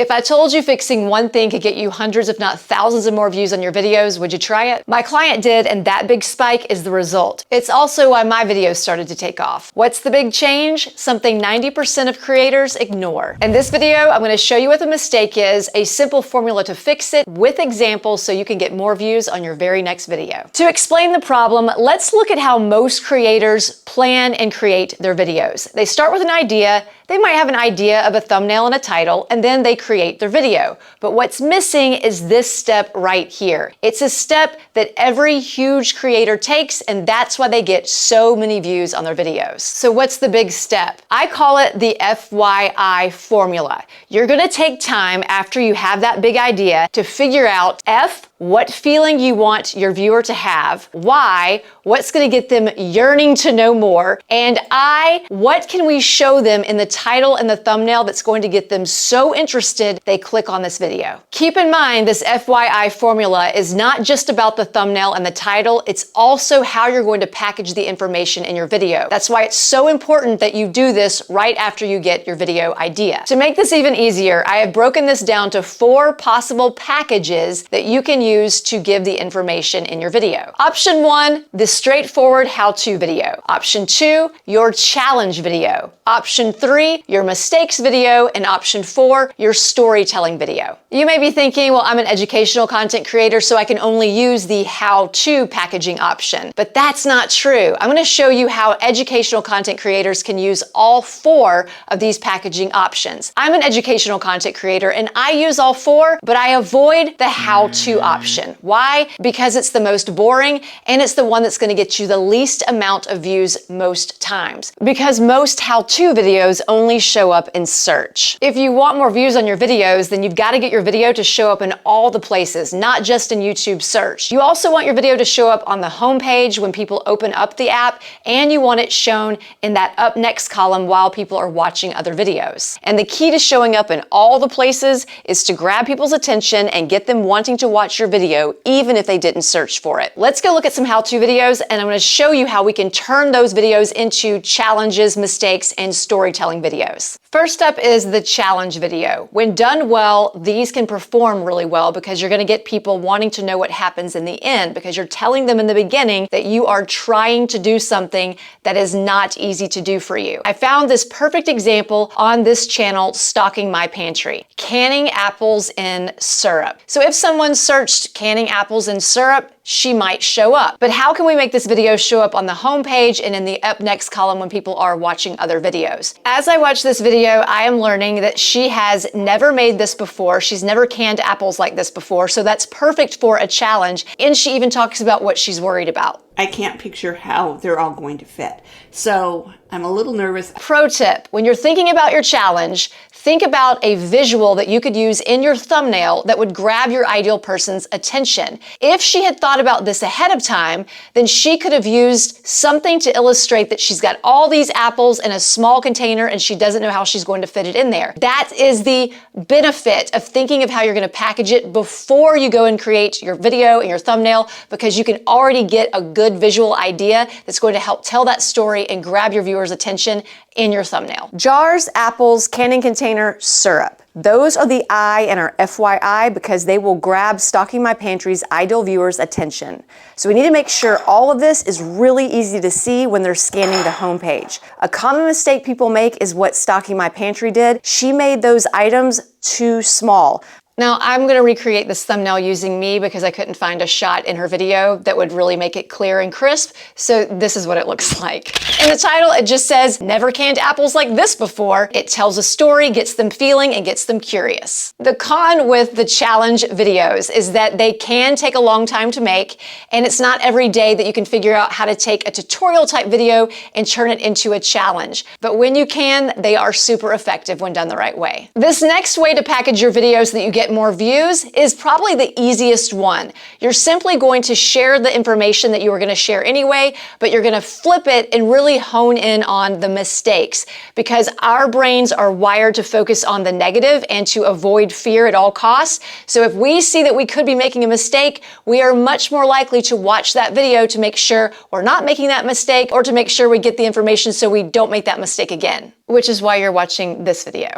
If I told you fixing one thing could get you hundreds if not thousands of more views on your videos, would you try it? My client did, and that big spike is the result. It's also why my videos started to take off. What's the big change? Something 90% of creators ignore. In this video, I'm going to show you what the mistake is, a simple formula to fix it with examples so you can get more views on your very next video. To explain the problem, let's look at how most creators plan and create their videos. They start with an idea. They might have an idea of a thumbnail and a title, and then they create their video. But what's missing is this step right here. It's a step that every huge creator takes, and that's why they get so many views on their videos. So what's the big step? I call it the FYI formula. You're gonna take time after you have that big idea to figure out F, what feeling you want your viewer to have, Y, what's gonna get them yearning to know more, and I, what can we show them in the title and the thumbnail that's going to get them so interested they click on this video. Keep in mind, this FYI formula is not just about the thumbnail and the title, it's also how you're going to package the information in your video. That's why it's so important that you do this right after you get your video idea. To make this even easier, I have broken this down to 4 possible packages that you can use to give the information in your video. Option 1, the straightforward how-to video. Option 2, your challenge video. Option 3, your mistakes video. And option 4, your storytelling video. You may be thinking, well, I'm an educational content creator, so I can only use the how-to packaging option. But that's not true. I'm gonna show you how educational content creators can use all 4 of these packaging options. I'm an educational content creator and I use all 4, but I avoid the how-to option. Why? Because it's the most boring and it's the one that's gonna get you the least amount of views most times. Because most how-to videos only show up in search. If you want more views on your videos, then you've got to get your video to show up in all the places, not just in YouTube search. You also want your video to show up on the homepage when people open up the app, and you want it shown in that up next column while people are watching other videos. And the key to showing up in all the places is to grab people's attention and get them wanting to watch your video, even if they didn't search for it. Let's go look at some how-to videos, and I'm going to show you how we can turn those videos into challenges, mistakes, and storytelling videos. First up is the challenge video. When done well, these can perform really well because you're going to get people wanting to know what happens in the end, because you're telling them in the beginning that you are trying to do something that is not easy to do for you. I found this perfect example on this channel, Stocking My Pantry. Canning apples in syrup. So if someone searched canning apples in syrup, she might show up. But how can we make this video show up on the homepage and in the up next column when people are watching other videos? As I watch this video, I am learning that she has never made this before. She's never canned apples like this before, so that's perfect for a challenge. And she even talks about what she's worried about. I can't picture how they're all going to fit. So I'm a little nervous. Pro tip, when you're thinking about your challenge, think about a visual that you could use in your thumbnail that would grab your ideal person's attention. If she had thought about this ahead of time, then she could have used something to illustrate that she's got all these apples in a small container and she doesn't know how she's going to fit it in there. That is the benefit of thinking of how you're going to package it before you go and create your video and your thumbnail, because you can already get a good visual idea that's going to help tell that story and grab your viewers' attention in your thumbnail. Jars, apples, canning container, syrup. Those are the I in our FYI because they will grab Stocking My Pantry's ideal viewers' attention. So we need to make sure all of this is really easy to see when they're scanning the homepage. A common mistake people make is what Stocking My Pantry did. She made those items too small. Now I'm going to recreate this thumbnail using me because I couldn't find a shot in her video that would really make it clear and crisp. So this is what it looks like. In the title, it just says, "Never canned apples like this before." It tells a story, gets them feeling, and gets them curious. The con with the challenge videos is that they can take a long time to make, and it's not every day that you can figure out how to take a tutorial type video and turn it into a challenge. But when you can, they are super effective when done the right way. This next way to package your videos so that you get more views is probably the easiest one. You're simply going to share the information that you were going to share anyway, but you're going to flip it and really hone in on the mistakes, because our brains are wired to focus on the negative and to avoid fear at all costs. So if we see that we could be making a mistake, we are much more likely to watch that video to make sure we're not making that mistake, or to make sure we get the information so we don't make that mistake again. which is why you're watching this video.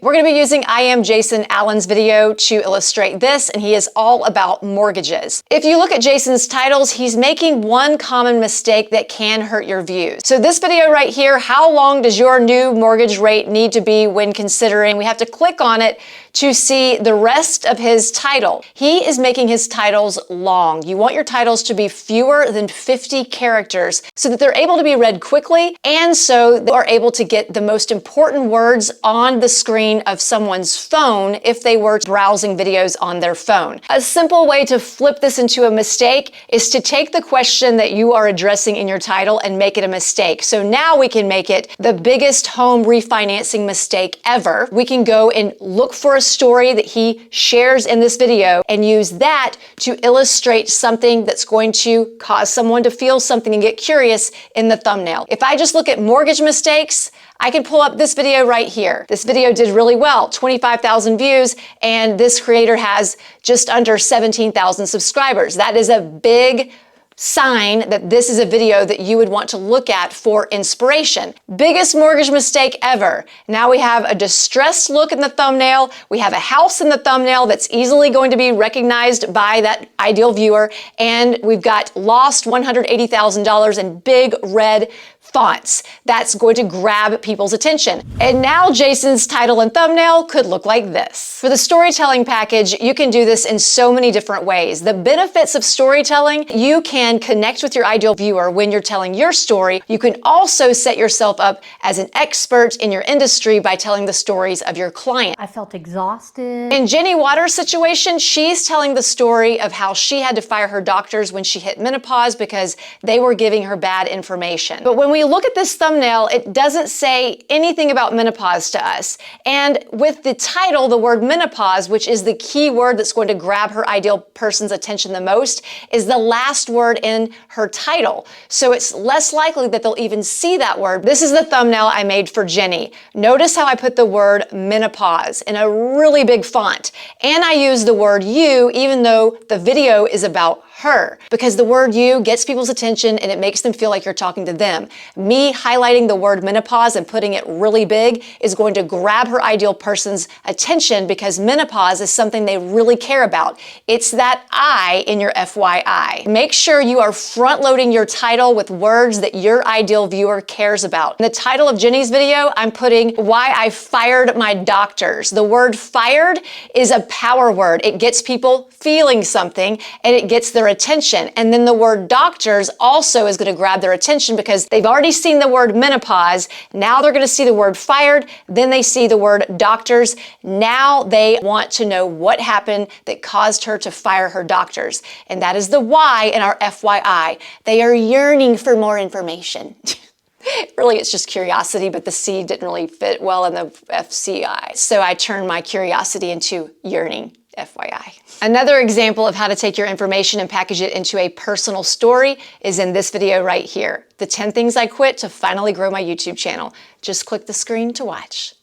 We're going to be using I Am Jason Allen's video to illustrate this, and he is all about mortgages. If you look at Jason's titles, he's making one common mistake that can hurt your views. So this video right here, how long does your new mortgage rate need to be when considering? We have to click on it to see the rest of his title. He is making his titles long. You want your titles to be fewer than 50 characters so that they're able to be read quickly, and so they are able to get the most important words on the screen of someone's phone if they were browsing videos on their phone. A simple way to flip this into a mistake is to take the question that you are addressing in your title and make it a mistake. So now we can make it the biggest home refinancing mistake ever. We can go and look for a story that he shares in this video and use that to illustrate something that's going to cause someone to feel something and get curious in the thumbnail. If I just look at mortgage mistakes, I can pull up this video right here. This video did really well, 25,000 views, and this creator has just under 17,000 subscribers. That is a big sign that this is a video that you would want to look at for inspiration. Biggest mortgage mistake ever. Now we have a distressed look in the thumbnail. We have a house in the thumbnail that's easily going to be recognized by that ideal viewer. And we've got lost $180,000 in big red fonts. That's going to grab people's attention. And now Jason's title and thumbnail could look like this. For the storytelling package, you can do this in so many different ways. The benefits of storytelling, you can connect with your ideal viewer when you're telling your story. You can also set yourself up as an expert in your industry by telling the stories of your client. I felt exhausted. In Jenny Waters' situation, she's telling the story of how she had to fire her doctors when she hit menopause because they were giving her bad information. But when we look at this thumbnail, it doesn't say anything about menopause to us. And with the title, the word menopause, which is the key word that's going to grab her ideal person's attention the most, is the last word in her title. So it's less likely that they'll even see that word. This is the thumbnail I made for Jenny. Notice how I put the word menopause in a really big font. And I use the word you, even though the video is about her, because the word you gets people's attention and it makes them feel like you're talking to them. Me highlighting the word menopause and putting it really big is going to grab her ideal person's attention because menopause is something they really care about. It's that I in your FYI. Make sure you are front loading your title with words that your ideal viewer cares about. In the title of Jenny's video, I'm putting why I fired my doctors. The word fired is a power word. It gets people feeling something and it gets their attention. And then the word doctors also is going to grab their attention because they've already seen the word menopause. Now they're going to see the word fired. Then they see the word doctors. Now they want to know what happened that caused her to fire her doctors. And that is the why in our FYI. They are yearning for more information. Really, it's just curiosity, but the C didn't really fit well in the FCI. So I turned my curiosity into yearning. FYI. Another example of how to take your information and package it into a personal story is in this video right here. The 10 things I quit to finally grow my YouTube channel. Just click the screen to watch.